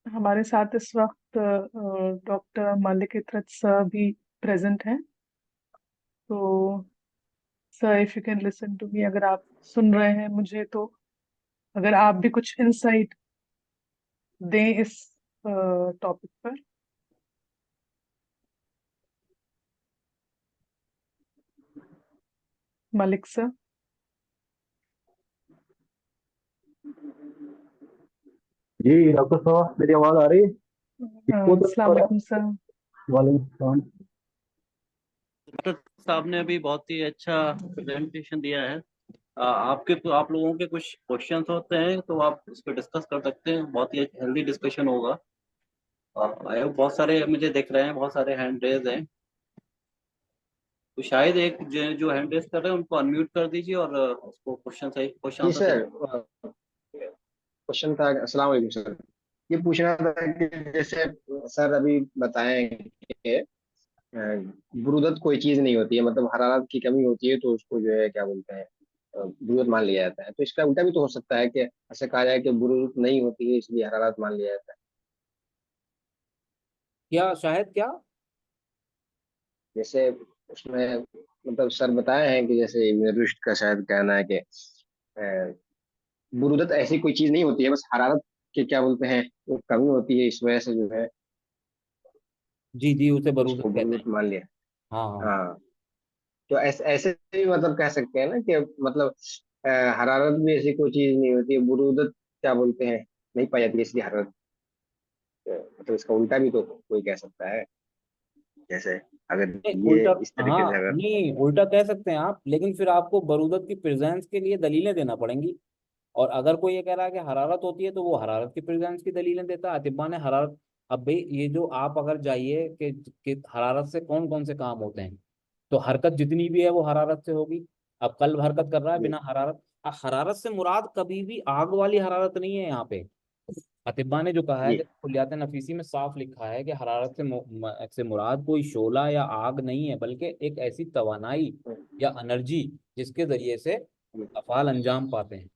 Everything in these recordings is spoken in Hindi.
हमारे साथ इस वक्त डॉक्टर मलिक इतरत सर भी प्रेजेंट हैं। तो sir, if you can listen to me, अगर आप सुन रहे हैं मुझे, तो अगर आप भी कुछ इंसाइट दें इस टॉपिक पर। मलिक सर। जी डॉक्टर साहब, मेरी आवाज आ रही है? इसको तो अस्सलाम थोड़ा। वालेकुम सर। वालेकुम सलाम। डॉक्टर साहब ने अभी बहुत ही अच्छा प्रेजेंटेशन दिया है। आपके तो आप लोगों के कुछ क्वेश्चंस होते हैं तो आप इस पर डिस्कस कर सकते हैं। बहुत ही हेल्दी डिस्कशन होगा। बहुत सारे मुझे दिख रहे हैं, बहुत सारे हैंड रेज हैं। तो शायद एक जो हैंड रेज कर रहे हैं उनको अनम्यूट कर दीजिए और उसको क्वेश्चन जी आंसर सर, दीजिए। क्वेश्चन था। अस्सलाम वालेकुम सर। ये पूछना था कि जैसे सर अभी बताएं कि बुरूदत कोई चीज नहीं होती है, मतलब हरारत की कमी होती है तो उसको जो है क्या बोलते हैं, बुरूदत मान लिया जाता है। तो इसका उल्टा भी तो हो सकता है कि ऐसा कहा जाए कि बुरूदत नहीं होती है इसलिए हरारत मान लिया जाता है। क्या शायद क्या? जैसे उसमें मतलब सर बताए हैं कि जैसे इब्न रुश्द का शायद कहना है कि बुरूदत ऐसी कोई चीज नहीं होती है, बस हरारत के क्या बोलते हैं वो कमी होती है, इस वजह से जो है जी जी, उसे बरूदत उसको कहते हैं। बुरूदत मान लिया। हाँ हाँ। हाँ, तो ऐसे ऐसे भी मतलब कह सकते हैं ना कि मतलब अ, हरारत भी ऐसी कोई चीज नहीं होती है, बुरूदत क्या बोलते हैं नहीं पाई जाती है इसलिए हरारत। मतलब इसका उल्टा भी तो कोई कह सकता है, जैसे अगर नहीं ये उल्टा। इस तरीके से हाँ अगर। नहीं, उल्टा कह सकते हैं आप, लेकिन फिर आपको बरूदत की प्रेजेंस के लिए दलीलें देना पड़ेंगी। और अगर कोई ये कह रहा है कि हरारत होती है तो वो हरारत की प्रेजेंस की दलीलें देता है। अतिब्बा ने हरारत। अब भाई ये जो आप अगर जाइए कि हरारत से कौन कौन से काम होते हैं, तो हरकत जितनी भी है वो हरारत से होगी। अब कल्ब हरकत कर रहा है जी बिना हरारत। हरारत से मुराद कभी भी आग वाली हरारत नहीं है यहाँ पे। अतिब्बा ने जो कहा है, जी जैसे कुलियात नफीसी में साफ लिखा है कि हरारत से मुराद कोई शोला या आग नहीं है, बल्कि एक ऐसी तवानाई या एनर्जी जिसके जरिए से अफाल अंजाम पाते हैं।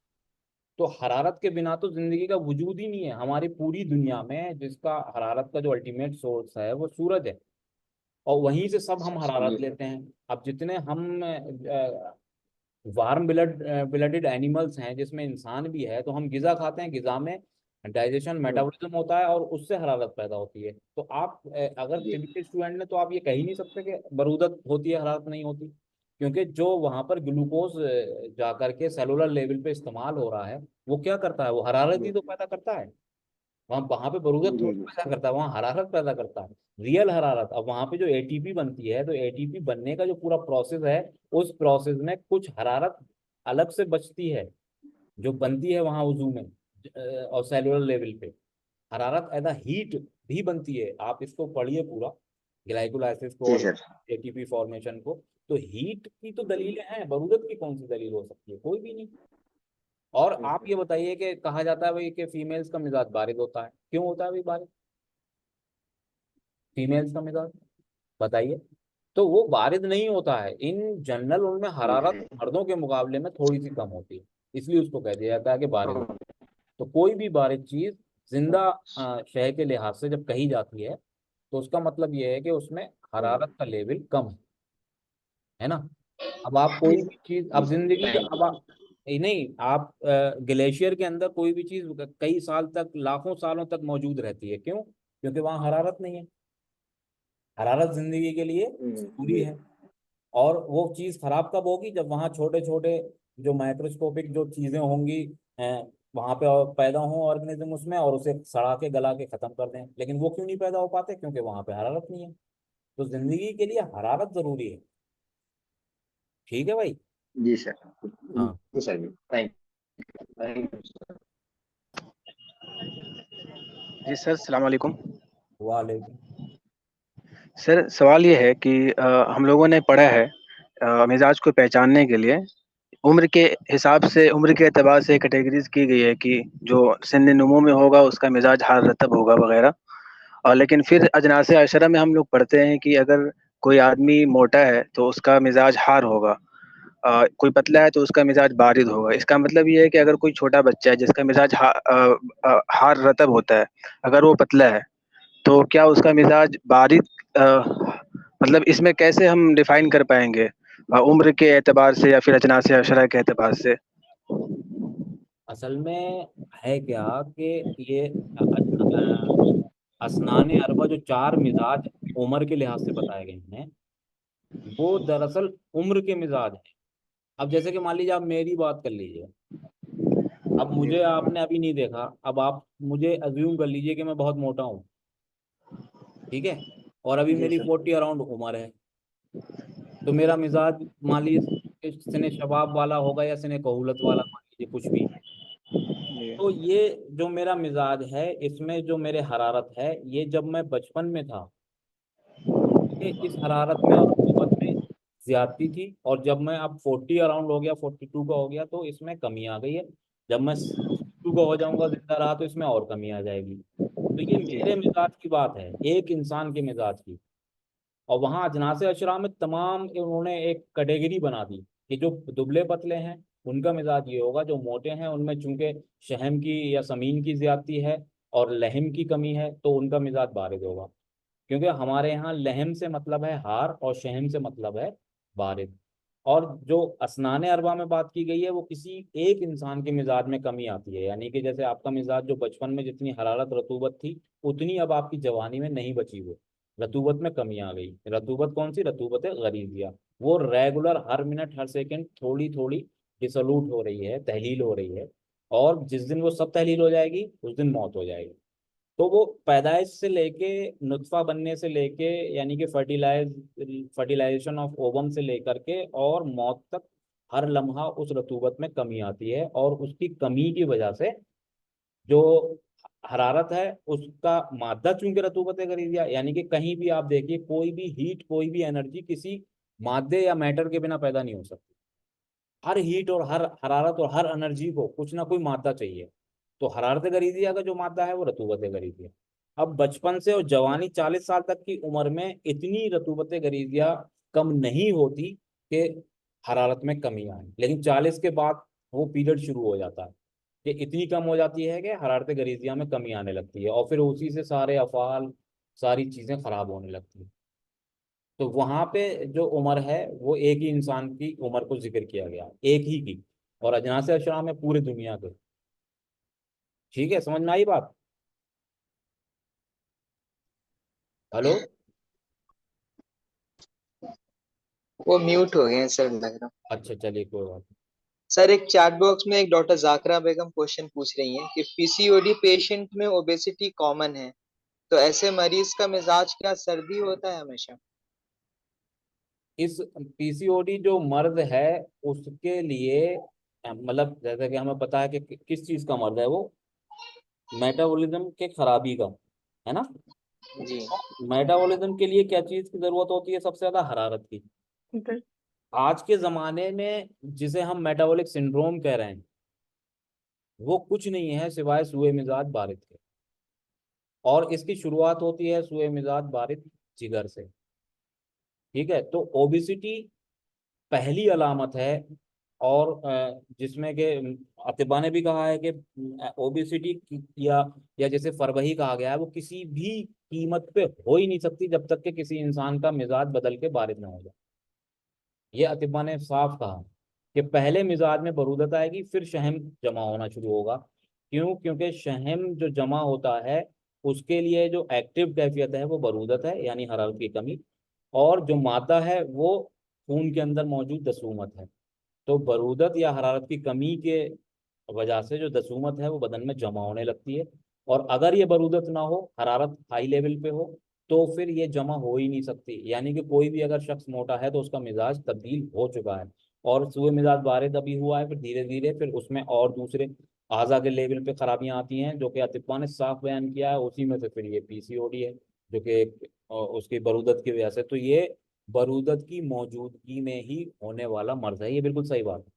तो हरारत के बिना तो जिंदगी का वजूद ही नहीं है हमारी पूरी दुनिया में। जिसका हरारत का जो अल्टीमेट सोर्स है वो सूरज है। और वहीं से सब हम हरारत जी लेते हैं। अब जितने हम वार्म ब्लडेड एनिमल्स हैं जिसमें इंसान भी है, तो हम गिजा खाते हैं, गिजा में डाइजेशन मेटाबॉलिज्म होता है और उससे हरारत पैदा होती है। तो आप अगर जी तिब्बत के स्टूडेंट ने, तो आप ये कह ही नहीं सकते कि बरूदत होती है हरारत नहीं होती। क्योंकि जो वहां पर ग्लूकोज जा करके सेलुलर लेवल पे इस्तेमाल हो रहा है, वो क्या करता है? वो हरारत ही जी तो पैदा करता है। वहां वहां पे बरूदत जी थोड़ी जी पैदा करता है, वहां हरारत पैदा करता है। रियल हरारत। अब वहां पे जो एटीपी बनती है, तो एटीपी बनने का जो पूरा प्रोसेस है, उस प्रोसेस में कुछ हरारत अलग से बचती है, जो बनती है वहां वजू में और सेलुलर लेवल पे। हरारत एज हीट भी बनती है। आप इसको पढ़िए पूरा, ग्लाइकोलाइसिस को जी और सर। एटीपी फॉर्मेशन को। तो हीट की तो दलीलें हैं, बरूदत की कौन सी दलील हो सकती है? कोई भी नहीं। और आप ये बताइए कि कहा जाता है भाई कि फीमेल्स का मिजाज बारिद होता है, क्यों होता है भाई बारिद फीमेल्स का मिजाज? बताइए। तो वो बारिद नहीं होता है इन जनरल, उनमें हरारत मर्दों के मुकाबले में थोड़ी सी कम होती है, इसलिए उसको कह दिया जाता है कि बारिद होता है। तो कोई भी बारिद चीज जिंदा शय के लिहाज से जब कही जाती है, तो उसका मतलब ये है कि उसमें हरारत का लेवल कम है ना। अब आप जी कोई भी चीज, जी अब सर, जिंदगी का, थैंक अब आप नहीं, आप ग्लेशियर के अंदर कोई भी चीज कई साल तक, लाखों सालों तक मौजूद रहती है, क्यों? क्योंकि वहां हरारत नहीं है। हरारत जिंदगी के लिए यू। जरूरी जी है। और वो चीज खराब कब होगी? जब वहां छोटे छोटे जो माइक्रोस्कोपिक जो चीजें होंगी वहां पे और पैदा हो ऑर्गेनिज्म उसमें, और उसे सड़ा के गला के खत्म कर दें। लेकिन वो क्यों नहीं पैदा हो पाते? क्योंकि वहां पे हरारत नहीं है। तो जिंदगी के लिए हरारत जरूरी है। ठीक है भाई। जी सर। हाँ। जी सर, जी थैंक यू। जी सर, सलाम वालेकुम। वालेकुम। सर सवाल ये है कि हम लोगों ने पढ़ा है मिजाज को पहचानने के लिए उम्र के हिसाब से, उम्र के एतबार से कैटेगरीज की गई है कि जो सिन्न नमो में होगा उसका मिजाज हार रतब होगा वगैरह। और लेकिन फिर अजनासे अशरा में हम लोग पढ़ते हैं कि अगर कोई आदमी मोटा है तो उसका मिजाज हार होगा। कोई पतला है तो उसका मिजाज बारिद होगा। इसका मतलब ये है कि अगर कोई छोटा बच्चा है जिसका मिजाज हार रतब होता है, अगर वो पतला है तो क्या उसका मिजाज बारिद मतलब इसमें कैसे हम डिफाइन कर पाएंगे, उम्र के एतबार से या फिर अजनास अशरा के एतबार से? असल में है क्या कि ये असनान अरबा जो चार मिजाज उम्र के लिहाज से बताए गए हैं, वो दरअसल उम्र के मिजाज हैं। अब जैसे कि मान लीजिए आप मेरी बात कर लीजिए, अब मुझे आपने अभी नहीं देखा, अब आप मुझे अज्यूम कर लीजिए कि मैं बहुत मोटा हूँ, ठीक है, और अभी जी मेरी सर। 40 अराउंड उम्र है, तो मेरा मिजाज मान लीजिए सिने शबाब वाला होगा या सिने कहूलत वाला, मान लीजिए कुछ भी। जी तो ये जो मेरा मिजाज है, इसमें जो मेरे हरारत है, ये जब मैं बचपन में था, ये इस हरारत में और रतूबत में ज्यादती थी, और जब मैं अब 40 अराउंड हो गया, 42 का हो गया, तो इसमें कमी आ गई है। जब मैं 62 का हो जाऊंगा जिंदा रहा, तो इसमें और कमी आ जाएगी। तो ये जी मेरे मिजाज की बात है, एक इंसान के मिजाज की। और वहाँ अजनास अशरा में तमाम उन्होंने एक कैटेगरी बना दी कि जो दुबले पतले हैं उनका मिजाज ये होगा, जो मोटे हैं उनमें चूंकि शहम की या समीन की ज्यादती है और लहम की कमी है, तो उनका मिजाज बारिद होगा। क्योंकि हमारे यहाँ लहम से मतलब है हार और शहम से मतलब है बारिद। और जो असनान अरबा में बात की गई है, वो किसी एक इंसान के मिजाज में कमी आती है, यानी कि जैसे आपका मिजाज जो बचपन में जितनी हरारत रतूबत थी, उतनी अब आपकी जवानी में नहीं बची हुई, रतूबत में कमी आ गई। रतूबत कौन सी? रतूबत है गरीजिया। वो रेगुलर हर मिनट हर सेकंड थोड़ी थोड़ी डिसोल्यूट हो रही है, तहलील हो रही है, और जिस दिन वो सब तहलील हो जाएगी उस दिन मौत हो जाएगी। तो वो पैदाइश से लेके नुत्फा बनने से लेके, यानी कि फर्टिलाइजेशन ऑफ ओवम से लेकर के और मौत तक, हर लम्हा उस रतूबत में कमी आती है, और उसकी कमी की वजह से जो हरारत है उसका मादा, चूंकि रतूबत गरीजिया, यानी कि कहीं भी आप देखिए कोई भी हीट, कोई भी एनर्जी किसी मादे या मैटर के बिना पैदा नहीं हो सकती। हर हीट और हर हरारत और हर एनर्जी को कुछ ना कोई मादा चाहिए। तो हरारत गरीजिया का जो मादा है वो रतूबत गरीजिया। अब बचपन से और जवानी 40 साल तक की उम्र में इतनी रतूबत गरीजिया कम नहीं होती कि हरारत में कमी आए, लेकिन 40 के बाद वो पीरियड शुरू हो जाता है कि इतनी कम हो जाती है कि हरारत गरीजिया में कमी आने लगती है, और फिर उसी से सारे अफ़ाल, सारी चीज़ें खराब होने लगती हैं। तो वहां पे जो उम्र है वो एक ही इंसान की उम्र को जिक्र किया गया, एक ही की, और अजनास अशरा में पूरी दुनिया के। ठीक है, समझ में आई बात? हेलो? वो म्यूट हो गए हैं सर, लग रहा। अच्छा चलिए, कोई बात नहीं। सर एक चैट बॉक्स में एक डॉक्टर जाकरा बेगम क्वेश्चन पूछ रही हैं कि पीसीओडी पेशेंट में ओबेसिटी कॉमन है, तो ऐसे मरीज का मिजाज क्या सर्दी होता है हमेशा? इस पीसीओडी जो मर्द है उसके लिए, मतलब जैसा कि हमें पता है कि किस चीज का मर्द है वो, मेटाबॉलिज्म के खराबी का, है ना? जी। मेटाबॉलिज्म के लिए क्या चीज की जरूरत होती है? सबसे ज्यादा हरारत की। बिल- आज के जमाने में जिसे हम मेटाबॉलिक सिंड्रोम कह रहे हैं, वो कुछ नहीं है सिवाय सुए मिजाज बारिद के। और इसकी शुरुआत होती है सुए मिजाज बारिद जिगर से। ठीक है, तो ओबिसिटी पहली अलामत है। और जिसमें कि अतिबा ने भी कहा है कि ओबिसिटी या जैसे फरवही कहा गया है, वो किसी भी कीमत पे हो ही नहीं सकती जब तक कि किसी इंसान का मिजाज बदल के बारिद ना हो जाए। ये अतिबा ने साफ कहा कि पहले मिजाज में बरूदत आएगी, फिर शहम जमा होना शुरू होगा। क्यों? क्योंकि शहम जो जमा होता है उसके लिए जो एक्टिव कैफियत है वो बरूदत है, यानी हरारत की कमी। और जो मादा है वो खून के अंदर मौजूद दसूमत है। तो बरूदत या हरारत की कमी के वजह से जो दसूमत है वो बदन में जमा होने लगती है। और अगर ये बरूदत ना हो, हरारत हाई लेवल पे हो, तो फिर ये जमा हो ही नहीं सकती। यानी कि कोई भी अगर शख्स मोटा है तो उसका मिजाज तब्दील हो चुका है, और सुए मिजाज बारिद अभी हुआ है, फिर धीरे धीरे फिर उसमें और दूसरे आज़ा के लेवल पे खराबियां आती हैं, जो कि अतिप्पा ने साफ बयान किया है। उसी में से फिर ये पीसीओडी है, जो कि उसकी बरूदत की वजह से। तो ये बरूदत की मौजूदगी में ही होने वाला मर्ज है, ये बिल्कुल सही बात है।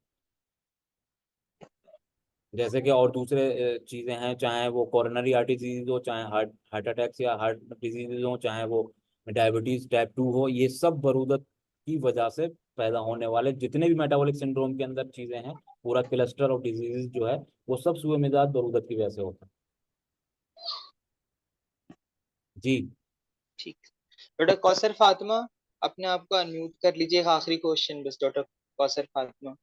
जैसे कि और दूसरे चीजें हैं, चाहे वो कोरोनरी आर्टरी डिजीज हो, चाहे हार्ट हार्ट अटैक्स या हार्ट डिजीज हो, चाहे वो डायबिटीज टाइप 2 हो, ये सब बरूदत की वजह से पैदा होने वाले जितने भी मेटाबॉलिक सिंड्रोम के अंदर चीजें हैं, पूरा क्लस्टर ऑफ डिजीजेस जो है वो सब सूए मिजाज बरूदत की वजह से होता है। जी ठीक। डॉक्टर कौसर फातिमा, अपने आप को अनम्यूट कर लीजिए। एक आखिरी क्वेश्चन बस डॉक्टर कौसर फातिमा।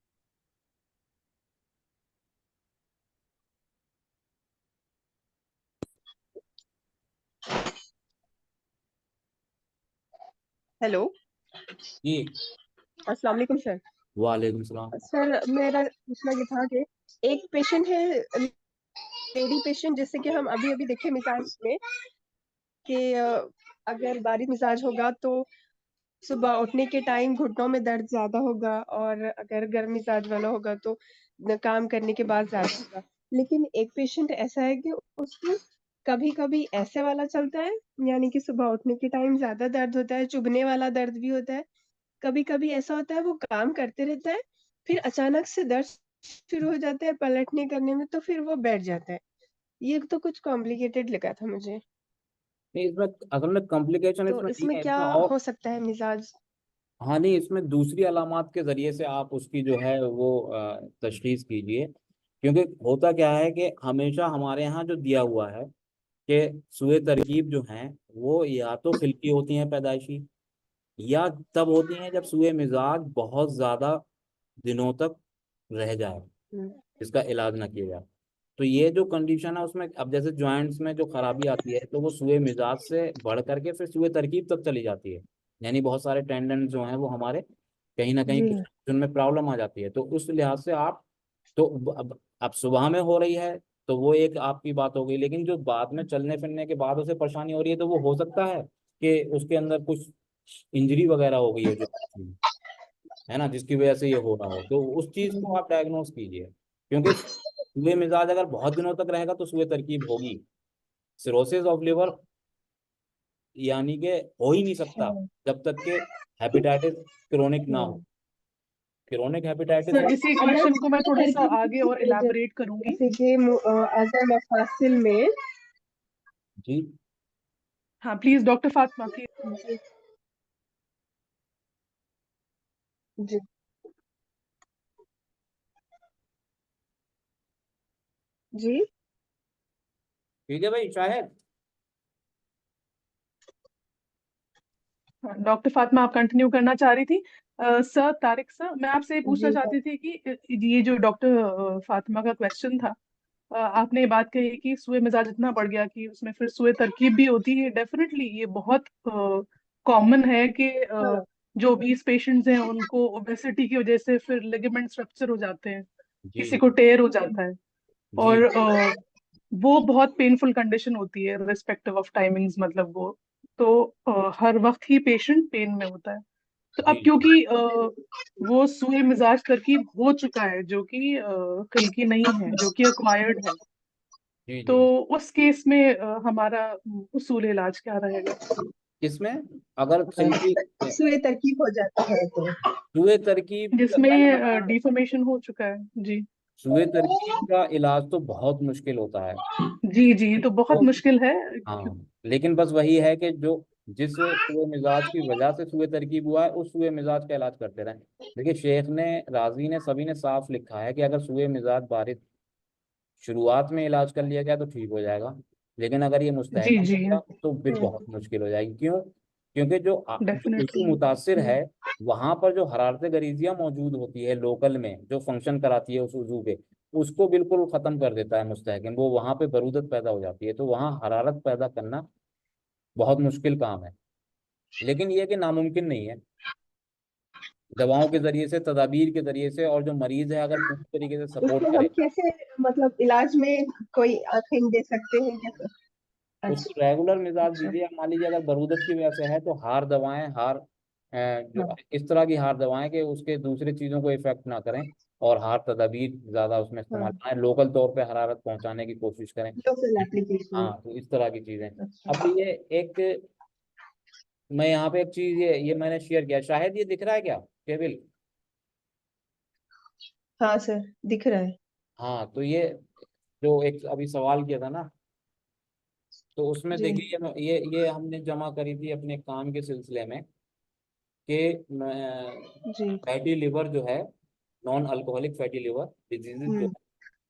हेलो, जी। अस्सलाम वालेकुम सर। वालेकुम सलाम। सर मेरा पूछना ये था कि एक पेशेंट है, लेडी पेशेंट, जैसे कि हम अभी अभी देखे मिजाज में कि अगर बारिश मिजाज होगा तो सुबह उठने के टाइम घुटनों में दर्द ज्यादा होगा, और अगर गर्म मिजाज वाला होगा तो काम करने के बाद ज्यादा होगा। लेकिन एक पेशेंट ऐसा है कि उसको कभी कभी ऐसे वाला चलता है, यानी कि सुबह उठने के टाइम ज्यादा दर्द होता है, चुभने वाला दर्द भी होता है। कभी कभी ऐसा होता है वो काम करते रहता है, फिर अचानक से दर्द शुरू हो जाता है पलटने करने में, तो फिर वो बैठ जाता है। ये तो कुछ कॉम्प्लिकेटेड लगा था मुझे। नहीं, इसमें असल में कॉम्प्लिकेशन तो इसमें नहीं इसमें है, क्या इसमें और हो सकता है मिजाज? हाँ नहीं, इसमें दूसरी अलामात के जरिए से आप उसकी जो है वो तशखीस कीजिए। क्योंकि होता क्या है कि हमेशा हमारे यहाँ जो दिया हुआ है कि सुए तरकीब जो हैं वो या तो खिलकी होती हैं पैदाइशी, या तब होती हैं जब सुए मिजाज बहुत ज्यादा दिनों तक रह जाए, हम्म, इसका इलाज ना किया जाए। तो ये जो कंडीशन है उसमें अब जैसे जॉइंट्स में जो खराबी आती है तो वो सुए मिजाज से बढ़ करके फिर सुए तरकीब तक चली जाती है। यानी बहुत सारे टेंडेंट जो हैं वो हमारे कहीं ना कहीं जी। कुछ उनमें प्रॉब्लम आ जाती है। तो उस लिहाज से आप तो अब सुबह में हो रही है तो वो एक आपकी बात हो गई, लेकिन जो बाद में चलने फिरने के बाद उसे परेशानी हो रही है तो वो हो सकता है कि उसके अंदर कुछ इंजरी वगैरह हो गई हो जो है ना, जिसकी वजह से ये हो रहा हो, तो उस चीज को आप डायग्नोस कीजिए। क्योंकि सुए मिजाज अगर बहुत दिनों तक रहेगा तो सुए तरकीब होगी। सिरोसिस ऑफ लिवर यानी कि हो ही नहीं सकता अच्छा। जब तक कि हेपेटाइटिस क्रोनिक ना हो। हम्म। क्रोनिक हेपेटाइटिस सर हो। इसी अगर क्वेश्चन को मैं थोड़ा सा तरकीब आगे और इलाबरेट करूंगी। जैसे कि अज़म मफासिल में। जी हाँ प्लीज डॉक्टर फातिमा प्लीज। जी। जी। जी। ठीक है भाई, शायद डॉक्टर फातिमा आप कंटिन्यू करना चाह रही थी। सर तारिक सर, मैं आपसे ये पूछना जी सर। चाहती थी कि ये जो डॉक्टर फातिमा का क्वेश्चन था, आपने ये बात कही कि सुए मिजाज इतना बढ़ गया कि उसमें फिर सुए तरकीब भी होती है। डेफिनेटली ये बहुत कॉमन है कि हाँ। जो obese पेशेंट्स हैं उनको ओबेसिटी की वजह से फिर लिगामेंट रप्चर हो जाते हैं, जी किसी को टेयर हो जाता है। जी और वो बहुत पेनफुल कंडीशन होती है रिस्पेक्टिव ऑफ टाइमिंग्स, मतलब वो तो हर वक्त ही पेशेंट पेन में होता है। तो जी अब क्योंकि वो सुए मिजाज तरकीब हो चुका है जो कि खिलकी नहीं है, जो कि एक्वायर्ड है, जी तो जी। उस केस में हमारा उसूल इलाज क्या रहेगा? किसमें अगर खिलकी सुए तरकीब हो जाती है तो। सुए तरकीब मैंने जिसमें बताया, डिफॉर्मेशन हो चुका है जी। सुए तरकीब का इलाज तो बहुत मुश्किल होता है। जी जी, तो बहुत तो मुश्किल है। हाँ, लेकिन बस वही है कि जो जिस सुए मिजाज की वजह से सुए तरकीब हुआ है उस सुए मिजाज का इलाज करते रहें। देखिए शेख ने, राजी ने, सभी ने साफ लिखा है कि अगर सुए मिजाज बारिश शुरुआत में इलाज कर लिया गया तो ठीक हो जाएगा, लेकिन अगर ये जी मुस्तहकम जी। हो गया तो फिर बहुत मुश्किल हो जाएगी। क्यों? क्योंकि जो उजू डेफिनेटली। मुतासिर है वहां पर जो हरारत गरीजियां मौजूद होती है लोकल में जो फंक्शन कराती है उस उजू पे, उसको बिल्कुल खत्म कर देता है मुस्तहकम। वो वहां पे बरूदत पैदा हो जाती है, तो वहां हरारत पैदा करना बहुत मुश्किल काम है। लेकिन ये है कि नामुमकिन नहीं है। दवाओं के जरिए से, तदाबीर के जरिए से, और जो मरीज है अगर पूरी तरीके से सपोर्ट उसको हम करे कैसे, मतलब इलाज में कोई हिंट दे सकते हैं क्या? उसको अच्छा। रेगुलर मिजाज अच्छा। दीजिए। अब मान लीजिए अगर बरूदत की वजह से है तो हार दवाएं, जो हाँ। इस तरह की हार दवाएं कि उसके दूसरी चीज़ों को इफेक्ट ना करें, और हार तदाबीर ज़्यादा उसमें इस्तेमाल हाँ। करें, लोकल तौर पे हरारत पहुंचाने की कोशिश करें। Local application. हाँ, तो इस तरह की चीज़ें। अब अच्छा। ये एक, मैं यहाँ पे एक चीज़ ये मैंने शेयर किया, शायद ये दिख रहा है क्या केबिल? हाँ सर, दिख रहा है। हाँ, तो ये जो एक अभी सवाल किया था ना, तो उसमें जी। देखिए ये हमने जमा करी थी अपने काम के सिलसिले में कि जी। फैटी लिवर जो है, non alcoholic fatty liver diseases जो है,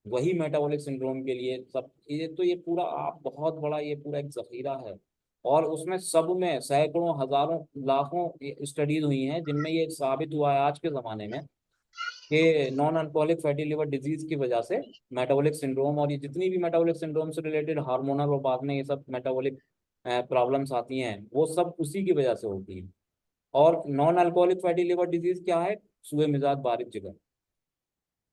वही मेटाबॉलिक सिंड्रोम के लिए सब ये पूरा आप बहुत बड़ा ये पूरा एक जखीरा है। और उसमें सब में सैकड़ों हजारों लाखों स्टडीज हुई हैं जिनमें ये साबित हुआ है आज के ज़माने में कि non alcoholic fatty liver disease की वजह से मेटाबॉलिक सिंड्रोम और ये जितनी भी मेटाबॉलिक सिंड्रोम से रिलेटेड हार्मोनल और बाद में ये सब मेटाबॉलिक प्रॉब्लम्स आती हैं वो सब उसी की वजह से होती हैं। और non alcoholic fatty liver disease क्या है? सुए मिजाज बारिश जिगर।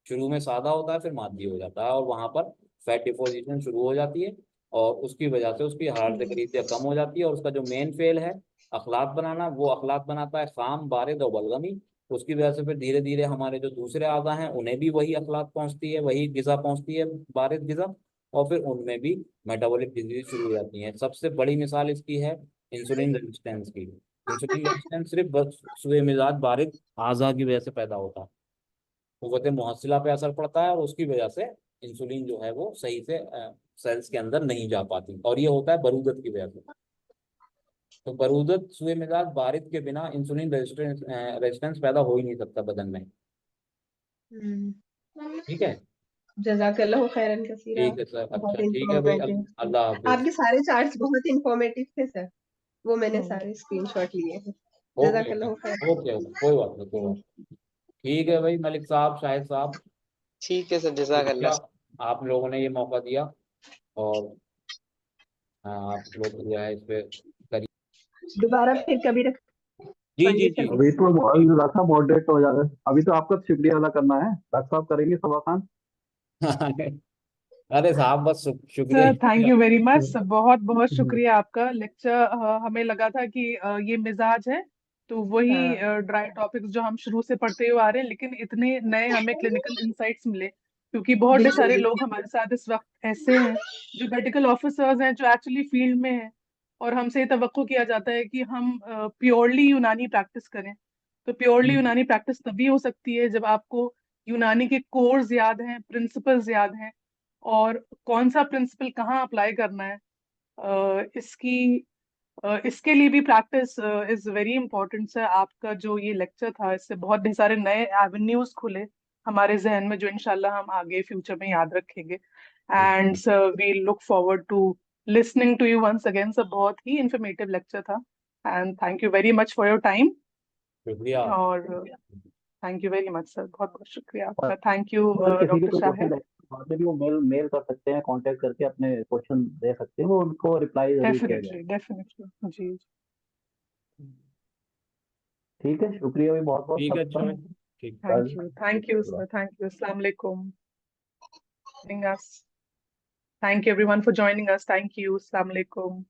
शुरू में सादा होता है, फिर मादी हो जाता है और वहां पर फैट डिपोजिशन शुरू हो जाती है और उसकी वजह से उसकी हरारत करीजिया कम हो जाती है। और उसका जो मेन फेल है अखलाक बनाना, वो अखलाक बनाता है खाम, बारिद और बलगमी। उसकी वजह से फिर धीरे धीरे हमारे जो दूसरे आज़ा हैं उन्हें भी वही अखलाक पहुंचती है, वही गिजा पहुंचती है, बारिद गिजा। और फिर उनमें भी मेटाबॉलिक डिजीज शुरू हो जाती है। सबसे बड़ी मिसाल इसकी है इंसुलिन रेजिस्टेंस की। इंसुलिन रेजिस्टेंस सिर्फ बस सुए मिजाज बारिद आज़ा की वजह से पैदा होता है। कुव्वत मुहस्सिला पे असर पड़ता है और उसकी वजह से इंसुलिन जो है वो सही से सेल्स के अंदर नहीं जा पाती, और ये होता है बरूदत की वजह से। तो बरूदत सुए मिजाज बारिद के बिना इंसुलिन रेजिस्टेंस पैदा हो ही नहीं सकता बदन में। ठीक है, जज़ाकल्लाहु खैरन कसीरा। ठीक है सर। बहुत अच्छा ठीक है भाई, इंफॉर्मेटिव। अल्लाह हाफिज। आपके सारे चार्ट्स बहुत इंफॉर्मेटिव थे सर, वो मैंने हम्म, सारे स्क्रीनशॉट लिए हैं। ओके जज़ाकल्लाहु खैर। ओके ओके, कोई बात नहीं, कोई बात नहीं। ठीक है भाई, मलिक साहब, शाहिद साहब, ठीक है सर, शुक्रिया, जज़ाकल्लाह। आप लोगों ने ये मौका दिया। और आप लोग जो है इस पे करिए। दोबारा फिर कभी रख जी जी पाएंगे जी। सर? अभी तो डॉक्टर साहब मॉडरेट हो जाएगा, अभी तो आपका शुक्रिया अदा करना है, डॉक्टर साहब करेंगे सबा खान। अरे साहब बस शुक्रिया सर ही थैंक किया। यू वेरी मच, बहुत बहुत शुक्रिया आपका। लेक्चर हमें लगा था कि ये मिजाज है तो वही हाँ। ड्राई टॉपिक्स जो हम शुरू से पढ़ते हुए आ रहे हैं, लेकिन इतने नए हमें क्लिनिकल इंसाइट्स मिले क्योंकि बहुत ढेर बिल्कुल सारे बिल्कुल। लोग हमारे साथ इस वक्त ऐसे हैं जो मेडिकल ऑफिसर्स हैं, जो एक्चुअली फील्ड में हैं, और हमसे ये तवक्को किया जाता है कि हम प्योरली यूनानी प्रैक्टिस करें। तो प्योरली यूनानी प्रैक्टिस तभी हो सकती है जब आपको यूनानी के कोर्स याद हैं, प्रिंसिपल्स याद हैं, और कौन सा प्रिंसिपल कहाँ अप्लाई करना है। इसके लिए भी practice is very important sir. आपका जो ये लेक्चर था, इससे बहुत ढेर सारे नए एवेन्यूज खुले हमारे जहन में जो इंशाल्लाह हम आगे फ्यूचर में याद रखेंगे। And sir we look forward to listening to you once again sir. बहुत ही इंफॉर्मेटिव लेक्चर था and thank you very much for your time. शुक्रिया। और thank you very much sir, बहुत बहुत शुक्रिया और आपका। थैंक यू अगर किसी के डॉक्टर कोई शाहिद। क्वेश्चन बाद में भी वो मेल मेल कर सकते हैं, कांटेक्ट करके अपने क्वेश्चन दे सकते हैं, वो उनको रिप्लाई जरूर किया डेफिनेटली जाएगा। डेफिनेटली जी। ठीक है, शुक्रिया भी बहुत बहुत ठीक है, अच्छा सबका। भाई, ठीक। Thank you sir, thank you. अस्सलाम वालेकुम। Joining us. Thank you everyone for joining us. Thank you. Assalamu alaikum.